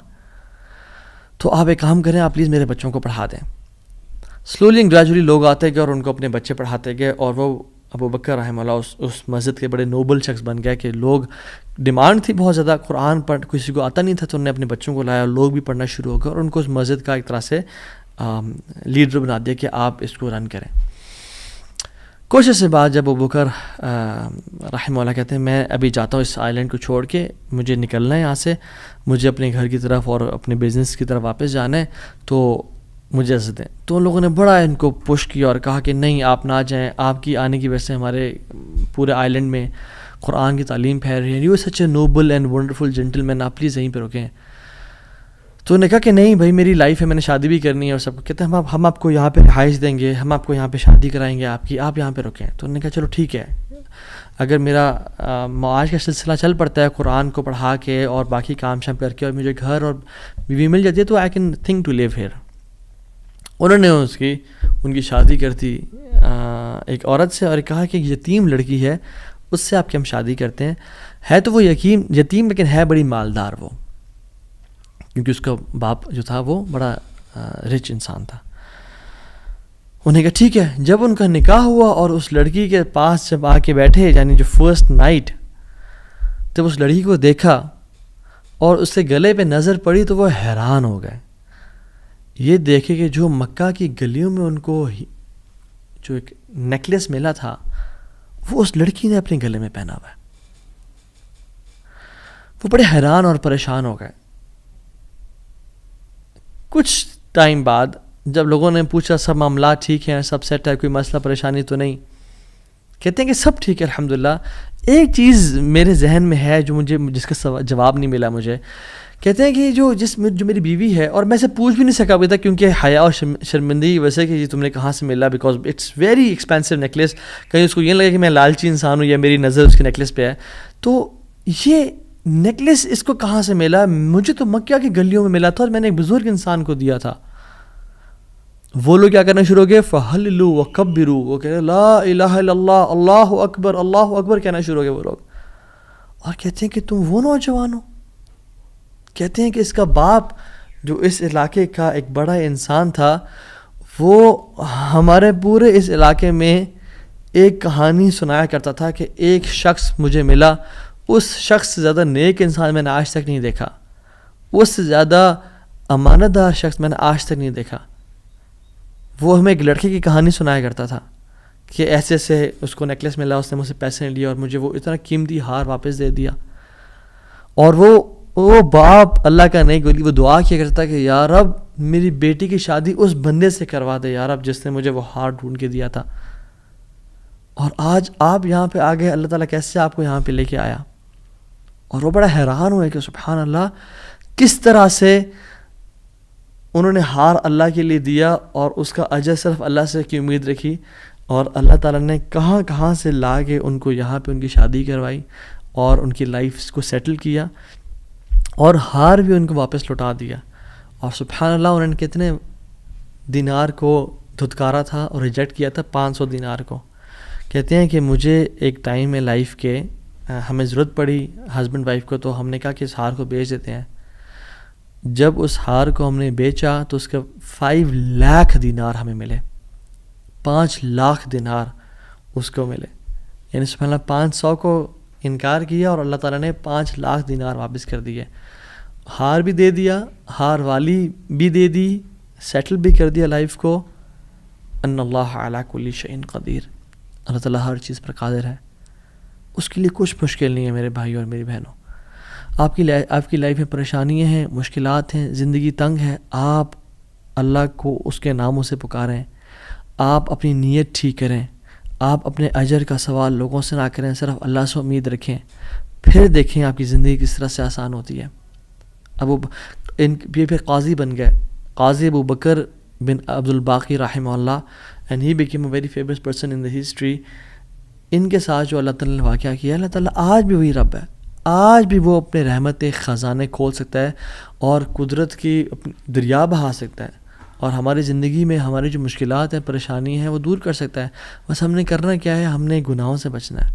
تو آپ ایک کام کریں، آپ پلیز میرے بچوں کو پڑھا دیں. سلولی اینڈ گریجولی لوگ آتے گئے اور ان کو اپنے بچے پڑھاتے گئے، اور وہ ابو بکر رحمہ اللہ اس مسجد کے بڑے نوبل شخص بن گئے کہ لوگ ڈیمانڈ تھی بہت زیادہ، قرآن پڑھ کسی کو آتا نہیں تھا تو انہوں نے اپنے بچوں کو لایا اور لوگ بھی پڑھنا شروع ہو گئے، اور ان کو اس مسجد کا ایک طرح سے لیڈر بنا دیا کہ آپ اس کو رن کریں. کچھ عرصے بعد جب ابو بکر رحمہ اللہ کہتے ہیں میں ابھی جاتا ہوں اس آئی لینڈ کو چھوڑ کے، مجھے نکلنا ہے یہاں سے، مجھے اپنے گھر کی طرف اور اپنے بزنس کی طرف واپس جانا ہے، تو مجھے اجازت دیں. تو ان لوگوں نے بڑا ان کو پش کیا اور کہا کہ نہیں آپ نہ جائیں، آپ کی آنے کی وجہ سے ہمارے پورے آئی لینڈ میں قرآن کی تعلیم پھیل رہی ہے، you such a noble and wonderful gentleman, آپ پلیز یہیں پہ رکیں. تو انہوں نے کہا کہ نہیں بھائی میری لائف ہے، میں نے شادی بھی کرنی ہے اور سب کو. کہتے ہیں ہم آپ کو یہاں پہ رہائش دیں گے، ہم آپ کو یہاں پہ شادی کرائیں گے آپ کی، آپ یہاں پہ رکیں. تو انہوں نے کہا چلو ٹھیک ہے، اگر میرا معاش کا سلسلہ چل پڑتا ہے قرآن کو پڑھا کے اور باقی کام شام کر کے اور مجھے گھر اور بیوی مل جاتی ہے تو I can think to live here. انہوں نے ان کی شادی کر دی ایک عورت سے اور کہا کہ یتیم لڑکی ہے اس سے آپ کی ہم شادی کرتے ہیں. ہے تو وہ یتیم لیکن ہے بڑی مالدار وہ، کیونکہ اس کا باپ جو تھا وہ بڑا رچ انسان تھا. انہوں نے کہا ٹھیک ہے. جب ان کا نکاح ہوا اور اس لڑکی کے پاس جب آ کے بیٹھے، یعنی جو فرسٹ نائٹ، جب اس لڑکی کو دیکھا اور اس کے گلے پہ نظر پڑی تو وہ حیران ہو گئے. یہ دیکھے کہ جو مکہ کی گلیوں میں ان کو جو ایک نیکلیس ملا تھا وہ اس لڑکی نے اپنے گلے میں پہنا ہوا ہے. وہ بڑے حیران اور پریشان ہو گئے. کچھ ٹائم بعد جب لوگوں نے پوچھا سب معاملات ٹھیک ہیں، سب سیٹ ہے، کوئی مسئلہ پریشانی تو نہیں، کہتے ہیں کہ سب ٹھیک ہے الحمدللہ. ایک چیز میرے ذہن میں ہے جو جس کا جواب نہیں ملا مجھے. کہتے ہیں کہ جو میری بیوی ہے، اور میں سے پوچھ بھی نہیں سکا بھی تھا کیونکہ حیا اور شرمندگی ویسے کہ تم نے کہاں سے ملا، because it's very expensive necklace. کہیں اس کو یہ لگے کہ میں لالچی انسان ہوں یا میری نظر اس کے نیکلیس پہ ہے. تو یہ نیکلیس اس کو کہاں سے ملا؟ مجھے تو مکہ کی گلیوں میں ملا تھا اور میں نے ایک بزرگ انسان کو دیا تھا. وہ لوگ کیا کرنا شروع ہو گئے؟ فہللوا وکبروا، وہ کہہ رہے لا الہ الا اللہ، اللہ اکبر کہنا شروع ہو گئے وہ لوگ. اور کہتے ہیں کہ تم وہ نوجوان ہو. کہتے ہیں کہ اس کا باپ جو اس علاقے کا ایک بڑا انسان تھا، وہ ہمارے پورے اس علاقے میں ایک کہانی سنایا کرتا تھا کہ ایک شخص مجھے ملا، اس شخص سے زیادہ نیک انسان میں نے آج تک نہیں دیکھا، اس سے زیادہ امانت دار شخص میں نے آج تک نہیں دیکھا. وہ ہمیں ایک لڑکے کی کہانی سنایا کرتا تھا کہ ایسے ایسے اس کو نیکلیس ملا، اس نے مجھ سے پیسے نہیں لیے اور مجھے وہ اتنا قیمتی ہار واپس دے دیا. اور وہ باپ اللہ کا نہیں گولی، وہ دعا کیا کرتا کہ یا رب میری بیٹی کی شادی اس بندے سے کروا دے یا رب جس نے مجھے وہ ہار ڈھونڈ کے دیا تھا. اور آج آپ یہاں پہ آ گئے، اللہ تعالیٰ کیسے آپ کو یہاں پہ لے کے آیا. اور وہ بڑا حیران ہوئے کہ سبحان اللہ کس طرح سے انہوں نے ہار اللہ کے لیے دیا اور اس کا اجر صرف اللہ سے کی امید رکھی، اور اللہ تعالیٰ نے کہاں کہاں سے لا کے ان کو یہاں پہ ان کی شادی کروائی اور ان کی لائف کو سیٹل کیا، اور ہار بھی ان کو واپس لوٹا دیا. اور سبحان اللہ انہوں نے کتنے دینار کو دھتکارا تھا اور ریجیکٹ کیا تھا؟ 500 دینار کو. کہتے ہیں کہ مجھے ایک ٹائم میں لائف کے ہمیں ضرورت پڑی ہسبینڈ وائف کو، تو ہم نے کہا کہ اس ہار کو بیچ دیتے ہیں. جب اس ہار کو ہم نے بیچا تو اس کے 5 لاکھ دینار ہمیں ملے. 5 لاکھ دینار اس کو ملے. یعنی سبحان اللہ 500 کو انکار کیا اور اللہ تعالیٰ نے 5 لاکھ دینار واپس کر دیے. ہار بھی دے دیا، ہار والی بھی دے دی، سیٹل بھی کر دیا لائف کو. ان اللہ علی کل شیء قدیر، اللہ تعالیٰ ہر چیز پر قادر ہے، اس کے لیے کچھ مشکل نہیں ہے میرے بھائی اور میری بہنوں. آپ کی لائف میں پریشانیاں ہیں، مشکلات ہیں، زندگی تنگ ہے، آپ اللہ کو اس کے ناموں سے پکاریں، آپ اپنی نیت ٹھیک کریں، آپ اپنے اجر کا سوال لوگوں سے نہ کریں، صرف اللہ سے امید رکھیں، پھر دیکھیں آپ کی زندگی کس طرح سے آسان ہوتی ہے. اب یہ پھر قاضی بن گئے. Qazi Abu Bakr bin Abdul Baqi rahimahullah, and he became a very famous person in the history. ان کے ساتھ جو اللہ تعالیٰ نے واقعہ کیا، اللہ تعالیٰ آج بھی وہی رب ہے، آج بھی وہ اپنے رحمت خزانے کھول سکتا ہے اور قدرت کی دریا بہا سکتا ہے، اور ہماری زندگی میں ہماری جو مشکلات ہیں، پریشانی ہیں، وہ دور کر سکتا ہے. بس ہم نے کرنا کیا ہے، ہم نے گناہوں سے بچنا ہے،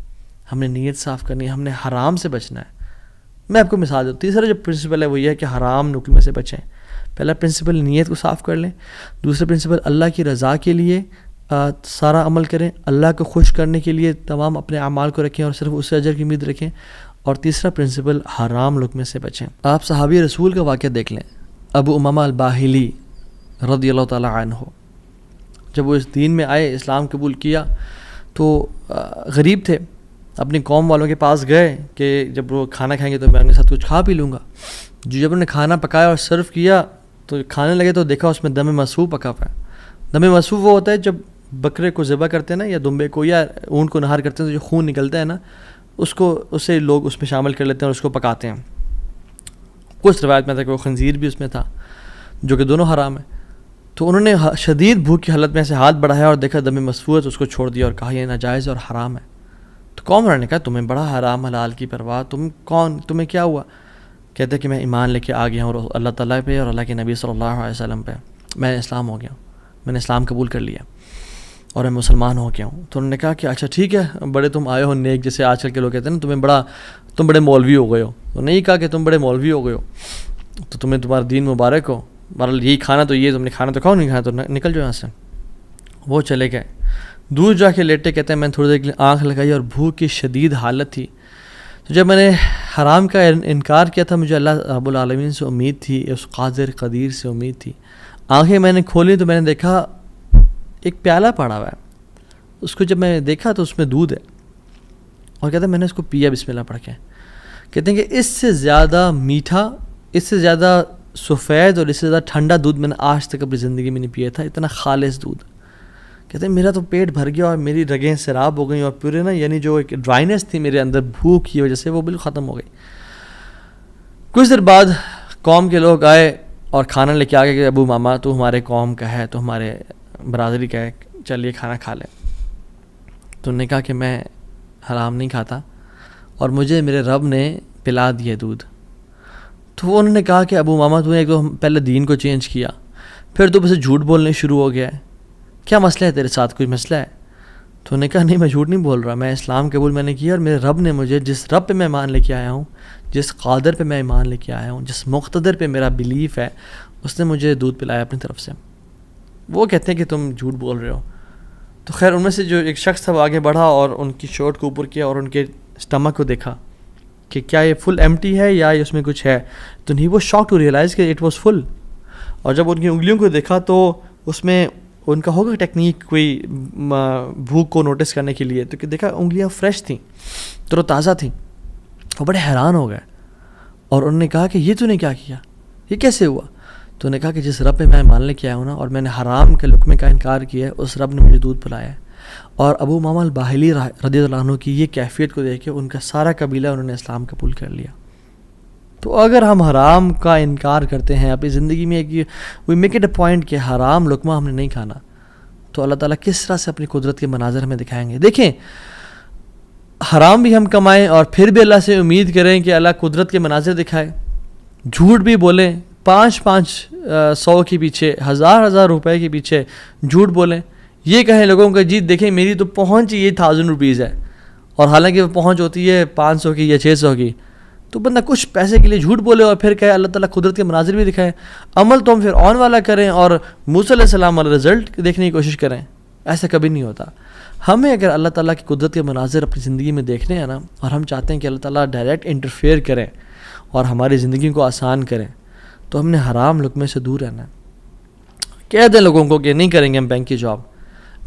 ہم نے نیت صاف کرنی ہے، ہم نے حرام سے بچنا ہے. میں آپ کو مثال دوں. تیسرا جو پرنسپل ہے وہ یہ ہے کہ حرام نکلنے سے بچیں. پہلا پرنسپل نیت کو صاف کر لیں. دوسرا پرنسپل اللہ کی رضا کے لیے سارا عمل کریں، اللہ کو خوش کرنے کے لیے تمام اپنے اعمال کو رکھیں اور صرف اس سے اجر کی امید رکھیں. اور تیسرا پرنسپل حرام لقمے سے بچیں. آپ صحابی رسول کا واقعہ دیکھ لیں. ابو امامہ الباہلی رضی اللہ تعالیٰ عنہ، جب وہ اس دین میں آئے، اسلام قبول کیا، تو غریب تھے. اپنی قوم والوں کے پاس گئے کہ جب وہ کھانا کھائیں گے تو میں ان کے ساتھ کچھ کھا پی لوں گا. جب انہوں نے کھانا پکایا اور سرو کیا تو کھانے لگے تو دیکھا اس میں دم مسفوح پکا ہوا ہے. دم مسفوح وہ ہوتا ہے جب بکرے کو ذبح کرتے ہیں نا، یا دمبے کو یا اونٹ کو نہار کرتے ہیں تو جو خون نکلتا ہے نا، اسے لوگ اس میں شامل کر لیتے ہیں اور اس کو پکاتے ہیں. کچھ روایت میں تھا کہ وہ خنزیر بھی اس میں تھا، جو کہ دونوں حرام ہیں. تو انہوں نے شدید بھوک کی حالت میں سے ہاتھ بڑھایا اور دیکھا دم مسفوح ہے تو اس کو چھوڑ دیا اور کہا یہ ناجائز اور حرام ہے. تو قوم والوں نے کہا تمہیں بڑا حرام حلال کی پرواہ، تم کون، تمہیں کیا ہوا؟ کہتے کہ میں ایمان لے کے آ گیا ہوں اللہ تعالیٰ پہ اور اللہ کے نبی صلی اللہ علیہ وسلم پہ. میں اسلام ہو گیا ہوں، میں نے اسلام قبول کر لیا اور میں مسلمان ہو گیا ہوں. تو انہوں نے کہا کہ اچھا ٹھیک ہے، بڑے تم آئے ہو نیک، جیسے آج کل کے لوگ کہتے ہیں نا تم بڑے مولوی ہو گئے ہو. تو نہیں کہا کہ تم بڑے مولوی ہو گئے ہو، تو تمہیں تمہارا دین مبارک ہو، بہرحال یہی کھانا تو یہ تم نے کھانا تو کھاؤ، نہیں کھانا تو نکل جاؤ یہاں سے. وہ چلے گئے. دور جا کے لیٹے کہتے ہیں میں نے تھوڑی دیر کے لیے آنکھ لگائی اور بھوک کی شدید حالت تھی. تو جب میں نے حرام کا انکار کیا تھا، مجھے اللہ رب العالمین سے امید تھی، اس قادر قدیر سے امید تھی. آنکھیں میں نے کھولی تو میں نے دیکھا ایک پیالہ پڑا ہوا ہے. اس کو جب میں دیکھا تو اس میں دودھ ہے، اور کہتے ہیں میں نے اس کو پیا بسم اللہ پڑھ کے. کہتے ہیں کہ اس سے زیادہ میٹھا، اس سے زیادہ سفید اور اس سے زیادہ ٹھنڈا دودھ میں نے آج تک اپنی زندگی میں نہیں پیا تھا. اتنا خالص دودھ. کہتے ہیں میرا تو پیٹ بھر گیا اور میری رگیں سیراب ہو گئیں اور پورے نا، یعنی جو ایک ڈرائنیس تھی میرے اندر بھوک کی وجہ سے، وہ بالکل ختم ہو گئی. کچھ دیر بعد قوم کے لوگ آئے اور کھانا لے کے آ گئے کہ ابو ماما تو ہمارے قوم کا ہے، تو ہمارے برادری کا ہے، چلیے کھانا کھا لیں. تو انہوں نے کہا کہ میں حرام نہیں کھاتا اور مجھے میرے رب نے پلا دیا دودھ. تو انہوں نے کہا کہ ابو ماما تو نے ایک تو پہلے دین کو چینج کیا، پھر تو بس جھوٹ بولنے شروع ہو گیا ہے، کیا مسئلہ ہے تیرے ساتھ، کوئی مسئلہ ہے؟ تو انہوں نے کہا نہیں میں جھوٹ نہیں بول رہا، میں اسلام قبول میں نے کیا اور میرے رب نے مجھے، جس رب پہ میں ایمان لے کے آیا ہوں، جس قادر پہ میں ایمان لے کے آیا ہوں، جس مقتدر پہ میرا بلیف ہے، اس نے مجھے دودھ پلایا اپنی طرف سے. وہ کہتے ہیں کہ تم جھوٹ بول رہے ہو. تو خیر ان میں سے جو ایک شخص تھا وہ آگے بڑھا اور ان کی شرٹ کو اوپر کیا اور ان کے اسٹمک کو دیکھا کہ کیا یہ فل ایمٹی ہے یا اس میں کچھ ہے. تو he was shock to realise کہ اٹ واز فل. اور جب ان کی انگلیوں کو دیکھا تو اس میں ان کا ہوگا ٹیکنیک کوئی بھوک کو نوٹس کرنے کے لیے، تو کہ دیکھا انگلیاں فریش تھیں، تر و تازہ تھیں. وہ بڑے حیران ہو گئے اور انہوں نے کہا کہ یہ تو نے کیا کیا، یہ کیسے ہوا؟ تو انہوں نے کہا کہ جس رب پہ میں مان لے کے آیا ہوں نا اور میں نے حرام کے لقمے کا انکار کیا ہے، اس رب نے مجھے دودھ پلایا ہے. اور ابو امامہ الباہلی رضی اللہ عنہ کی یہ کیفیت کو دیکھ کے ان کا سارا قبیلہ انہوں نے اسلام قبول کر لیا. تو اگر ہم حرام کا انکار کرتے ہیں اپنی زندگی میں، we make it a point کہ حرام لقمہ ہم نے نہیں کھانا، تو اللہ تعالیٰ کس طرح سے اپنی قدرت کے مناظر ہمیں دکھائیں گے. دیکھیں حرام بھی ہم کمائیں اور پھر بھی اللہ سے امید کریں کہ اللہ قدرت کے مناظر دکھائے. جھوٹ بھی بولیں، 500 کے پیچھے، 1000 روپے کے پیچھے جھوٹ بولیں. یہ کہیں لوگوں کو جی دیکھیں میری تو پہنچ یہ 1000 روپیز ہے، اور حالانکہ وہ پہنچ ہوتی ہے 500 کی یا 600 کی. تو بندہ کچھ پیسے کے لیے جھوٹ بولے اور پھر کہے اللہ تعالیٰ قدرت کے مناظر بھی دکھائے. عمل تو ہم پھر آن والا کریں اور موسیٰ علیہ السلام والا رزلٹ دیکھنے کی کوشش کریں. ایسا کبھی نہیں ہوتا. ہمیں اگر اللہ تعالیٰ کی قدرت کے مناظر اپنی زندگی میں دیکھنے ہیں نا، اور ہم چاہتے ہیں کہ اللہ تعالیٰ ڈائریکٹ انٹرفیئر کریں اور ہماری زندگی کو آسان کریں، تو ہم نے حرام لقمے سے دور رہنا ہے. کہہ دیں لوگوں کو کہ نہیں کریں گے ہم بینک کی جاب،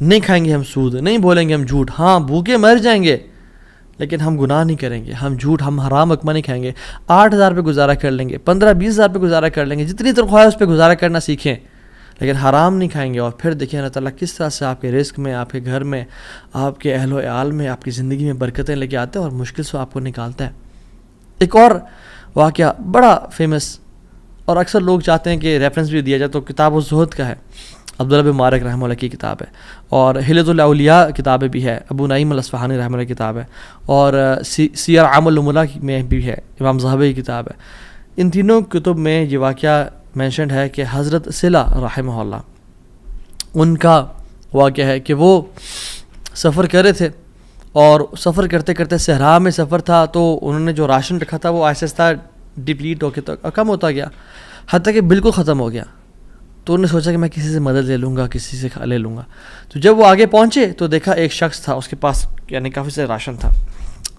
نہیں کھائیں گے ہم سود، نہیں بولیں گے ہم جھوٹ. ہاں بھوکے مر جائیں گے لیکن ہم گناہ نہیں کریں گے، ہم جھوٹ، ہم حرام لقمہ نہیں کھائیں گے. 8000 پہ گزارا کر لیں گے، 15-20 پہ گزارا کر لیں گے، جتنی تنخواہ ہے اس پہ گزارا کرنا سیکھیں، لیکن حرام نہیں کھائیں گے. اور پھر دیکھیں اللہ تعالیٰ کس طرح سے آپ کے رزق میں، آپ کے گھر میں، آپ کے اہل و عیال میں، آپ کی زندگی میں برکتیں لے کے آتے ہیں اور مشکل سے آپ کو نکالتا ہے. ایک اور واقعہ بڑا فیمس اور اکثر لوگ چاہتے ہیں کہ ریفرنس بھی دیا جائے تو کتاب الزہد کا ہے، عبداللہ بن مبارک رحمہ اللہ کی کتاب ہے، اور حلیۃ الاولیاء کتابیں بھی ہے، ابو نعیم الاصفہانی رحمہ اللہ کی کتاب ہے، اور سیر اعلام النبلاء میں بھی ہے، امام ذہبی کی کتاب ہے۔ ان تینوں کتب میں یہ واقعہ مینشنڈ ہے کہ حضرت صلہ رحمہ اللہ، ان کا واقعہ ہے کہ وہ سفر کر رہے تھے، اور سفر کرتے کرتے صحرا میں سفر تھا، تو انہوں نے جو راشن رکھا تھا وہ آہستہ آہستہ ڈپلیٹ ہو کے کم ہوتا گیا، حتیٰ کہ بالکل ختم ہو گیا۔ تو انہوں نے سوچا کہ میں کسی سے مدد لے لوں گا، کسی سے لے لوں گا۔ تو جب وہ آگے پہنچے تو دیکھا ایک شخص تھا، اس کے پاس یعنی کافی سے راشن تھا،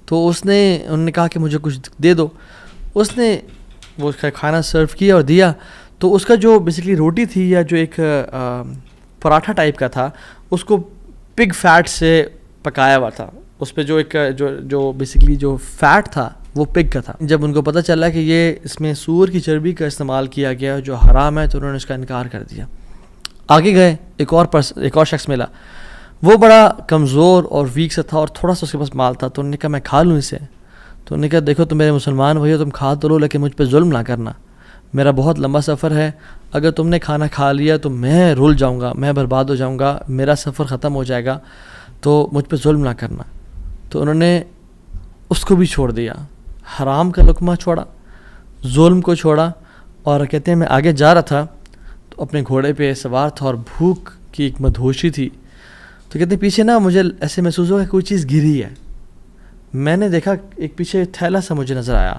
تو انہوں نے کہا کہ مجھے کچھ دے دو۔ اس نے وہ کھانا سرو کیا اور دیا، تو اس کا جو بیسکلی روٹی تھی یا جو ایک پراٹھا ٹائپ کا تھا، اس کو پگ فیٹ سے پکایا ہوا تھا، اس پہ جو بیسکلی جو فیٹ تھا وہ پگ کا تھا۔ جب ان کو پتہ چلا کہ یہ اس میں سور کی چربی کا استعمال کیا گیا جو حرام ہے، تو انہوں نے اس کا انکار کر دیا۔ آگے گئے، ایک اور شخص ملا، وہ بڑا کمزور اور ویک سا تھا اور تھوڑا سا اس کے پاس مال تھا، تو انہوں نے کہا میں کھا لوں اسے۔ تو انہوں نے کہا دیکھو تم میرے مسلمان بھائی ہو، تم کھا تو لو لیکن مجھ پہ ظلم نہ کرنا، میرا بہت لمبا سفر ہے، اگر تم نے کھانا کھا لیا تو میں رول جاؤں گا، میں برباد ہو جاؤں گا، میرا سفر ختم ہو جائے گا، تو مجھ پہ ظلم نہ کرنا۔ تو انہوں نے اس کو بھی چھوڑ دیا، حرام کا لقمہ چھوڑا، ظلم کو چھوڑا، اور کہتے ہیں میں آگے جا رہا تھا تو اپنے گھوڑے پہ سوار تھا اور بھوک کی ایک مدہوشی تھی، تو کہتے ہیں پیچھے مجھے ایسے محسوس ہوا کہ کوئی چیز گری ہے۔ میں نے دیکھا ایک پیچھے تھیلا سا مجھے نظر آیا،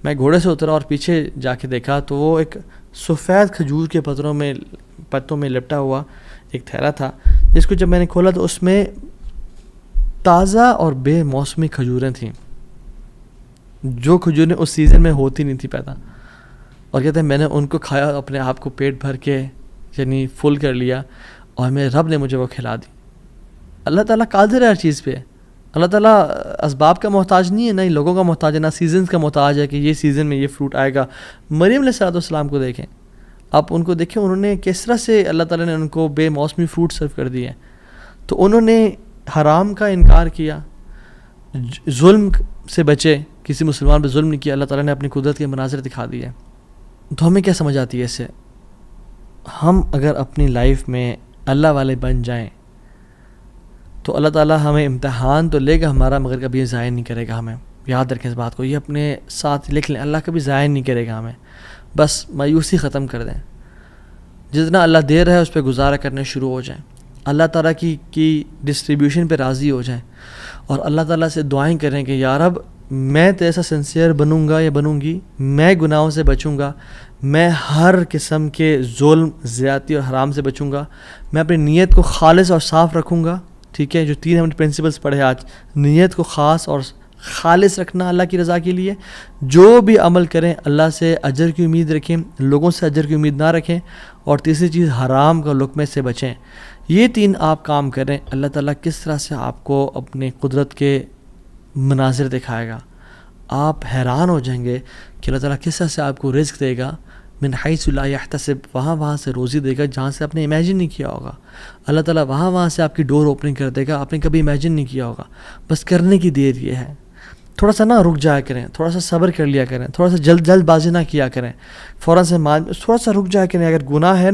میں گھوڑے سے اترا اور پیچھے جا کے دیکھا تو وہ ایک سفید کھجور کے پتوں میں لپٹا ہوا ایک تھیلا تھا، جس کو جب میں نے کھولا تو اس میں تازہ اور بے موسمی کھجوریں تھیں، جو کھجوریں اس سیزن میں ہوتی نہیں تھی پیدا، اور کہتے ہیں میں نے ان کو کھایا، اپنے آپ کو پیٹ بھر کے یعنی فل کر لیا، اور میرے رب نے مجھے وہ کھلا دی۔ اللہ تعالیٰ قادر ہے ہر چیز پہ، اللہ تعالیٰ اسباب کا محتاج نہیں ہے، نہ ہی لوگوں کا محتاج ہے، نہ سیزنز کا محتاج ہے کہ یہ سیزن میں یہ فروٹ آئے گا۔ مریم علیہ السلام کو دیکھیں، آپ ان کو دیکھیں، انہوں نے کس طرح سے اللہ تعالیٰ نے ان کو بے موسمی فروٹ سرو کر دیے، تو انہوں نے حرام کا انکار کیا، ظلم سے بچے، کسی مسلمان پہ ظلم نہیں کیا، اللہ تعالیٰ نے اپنی قدرت کے مناظر دکھا دیے۔ تو ہمیں کیا سمجھ آتی ہے اس سے؟ ہم اگر اپنی لائف میں اللہ والے بن جائیں تو اللہ تعالیٰ ہمیں امتحان تو لے گا ہمارا، مگر کبھی ضائع نہیں کرے گا ہمیں۔ یاد رکھیں اس بات کو، یہ اپنے ساتھ لکھ لیں، اللہ کبھی ضائع نہیں کرے گا ہمیں۔ بس مایوسی ختم کر دیں، جتنا اللہ دے رہا ہے اس پہ گزارا کرنے شروع ہو جائیں، اللہ تعالیٰ کی ڈسٹریبیوشن پہ راضی ہو جائیں، اور اللہ تعالیٰ سے دعائیں کریں کہ یا رب میں تیرے سا سنسیئر بنوں گا یا بنوں گی، میں گناہوں سے بچوں گا، میں ہر قسم کے ظلم، زیادتی اور حرام سے بچوں گا، میں اپنی نیت کو خالص اور صاف رکھوں گا۔ ٹھیک ہے، جو 3 ہم نے پرنسپلس پڑھے آج، نیت کو خاص اور خالص رکھنا اللہ کی رضا کے لیے، جو بھی عمل کریں اللہ سے اجر کی امید رکھیں، لوگوں سے اجر کی امید نہ رکھیں، اور تیسری چیز حرام کا لقمے سے بچیں۔ یہ 3 آپ کام کریں، اللہ تعالیٰ کس طرح سے آپ کو اپنی قدرت کے مناظر دکھائے گا، آپ حیران ہو جائیں گے کہ اللہ تعالیٰ کس طرح سے آپ کو رزق دے گا، من حیث لا یحتسب، وہاں سے روزی دے گا جہاں سے آپ نے امیجن نہیں کیا ہوگا۔ اللہ تعالیٰ وہاں سے آپ کی ڈور اوپننگ کر دے گا، آپ نے کبھی امیجن نہیں کیا ہوگا۔ بس کرنے کی دیر یہ ہے، تھوڑا سا رک جایا کریں، تھوڑا سا صبر کر لیا کریں، تھوڑا سا جلد بازی نہ کیا کریں، فوراً سے تھوڑا سا رک جایا کریں۔ اگر گناہ ہے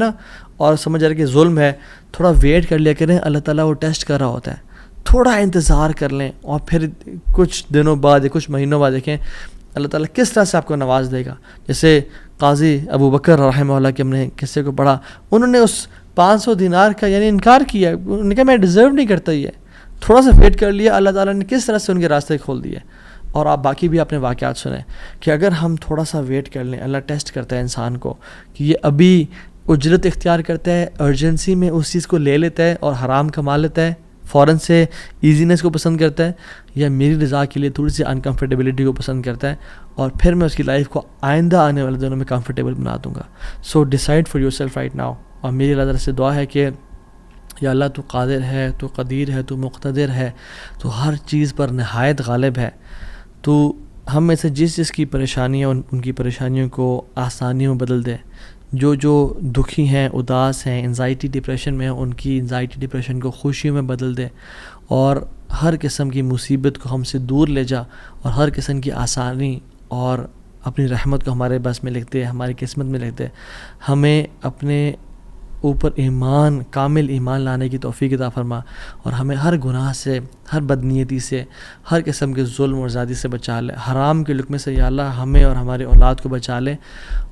اور سمجھ رہے کہ ظلم ہے، تھوڑا ویٹ کر لیا کریں، اللہ تعالیٰ وہ ٹیسٹ کر رہا ہوتا ہے، تھوڑا انتظار کر لیں، اور پھر کچھ دنوں بعد یا کچھ مہینوں بعد دیکھیں اللہ تعالیٰ کس طرح سے آپ کو نواز دے گا۔ جیسے قاضی ابو بکر رحمہ اللہ کے ہم نے قصے کو پڑھا، انہوں نے اس 500 دینار کا یعنی انکار کیا، انہوں نے کہا میں ڈیزرو نہیں کرتا، یہ تھوڑا سا ویٹ کر لیا، اللہ تعالیٰ نے کس طرح سے ان کے راستے کھول دیے۔ اور آپ باقی بھی اپنے واقعات سنیں کہ اگر ہم تھوڑا سا ویٹ کر لیں، اللہ ٹیسٹ کرتا ہے انسان کو کہ یہ ابھی اجرت اختیار کرتا ہے، ارجنسی میں اس چیز کو لے لیتا ہے اور حرام کما لیتا ہے، فوراً سے ایزینس کو پسند کرتا ہے، یا میری رضا کے لیے تھوڑی سی انکمفرٹیبلٹی کو پسند کرتا ہے، اور پھر میں اس کی لائف کو آئندہ آنے والے دنوں میں کمفرٹیبل بنا دوں گا۔ So decide for yourself right now. اور میری اللہ تعالیٰ سے دعا ہے کہ یا اللہ تو قادر ہے، تو قدیر ہے، تو مقتدر ہے، تو ہر چیز پر نہایت غالب ہے، تو ہم میں سے جس کی پریشانیاں ان کی پریشانیوں کو آسانیوں میں بدل دے، جو دکھی ہیں، اداس ہیں، انزائٹی ڈپریشن میں ہیں، ان کی انزائٹی ڈپریشن کو خوشیوں میں بدل دے، اور ہر قسم کی مصیبت کو ہم سے دور لے جا، اور ہر قسم کی آسانی اور اپنی رحمت کو ہمارے بس میں لکھتے، ہماری قسمت میں لکھتے، ہمیں اپنے اوپر ایمان، کامل ایمان لانے کی توفیق عطا فرما، اور ہمیں ہر گناہ سے، ہر بدنیتی سے، ہر قسم کے ظلم اور زیادتی سے بچا لے، حرام کے لقمے سے یا اللہ ہمیں اور ہمارے اولاد کو بچا لے،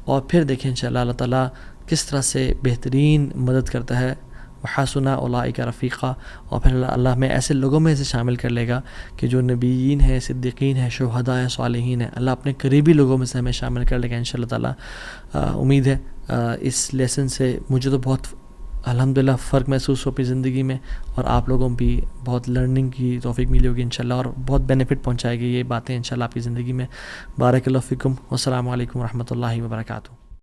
اور پھر دیکھیں انشاءاللہ اللہ تعالیٰ کس طرح سے بہترین مدد کرتا ہے، وحسن اولئک رفیقا، اور پھر اللہ ہمیں ایسے لوگوں میں سے شامل کر لے گا کہ جو نبیین ہیں، صدیقین ہیں، شہداء ہیں، صالحین ہیں، اللہ اپنے قریبی لوگوں میں سے ہمیں شامل کر لے گا انشاءاللہ تعالیٰ۔ امید ہے اس لیسن سے مجھے تو بہت الحمدللہ فرق محسوس ہو اپنی زندگی میں، اور آپ لوگوں بھی بہت لرننگ کی توفیق ملی ہوگی انشاءاللہ، اور بہت بینیفٹ پہنچائے گی یہ باتیں انشاءاللہ آپ کی زندگی میں۔ بارک اللہ فیکم، والسلام علیکم ورحمۃ اللہ وبرکاتہ۔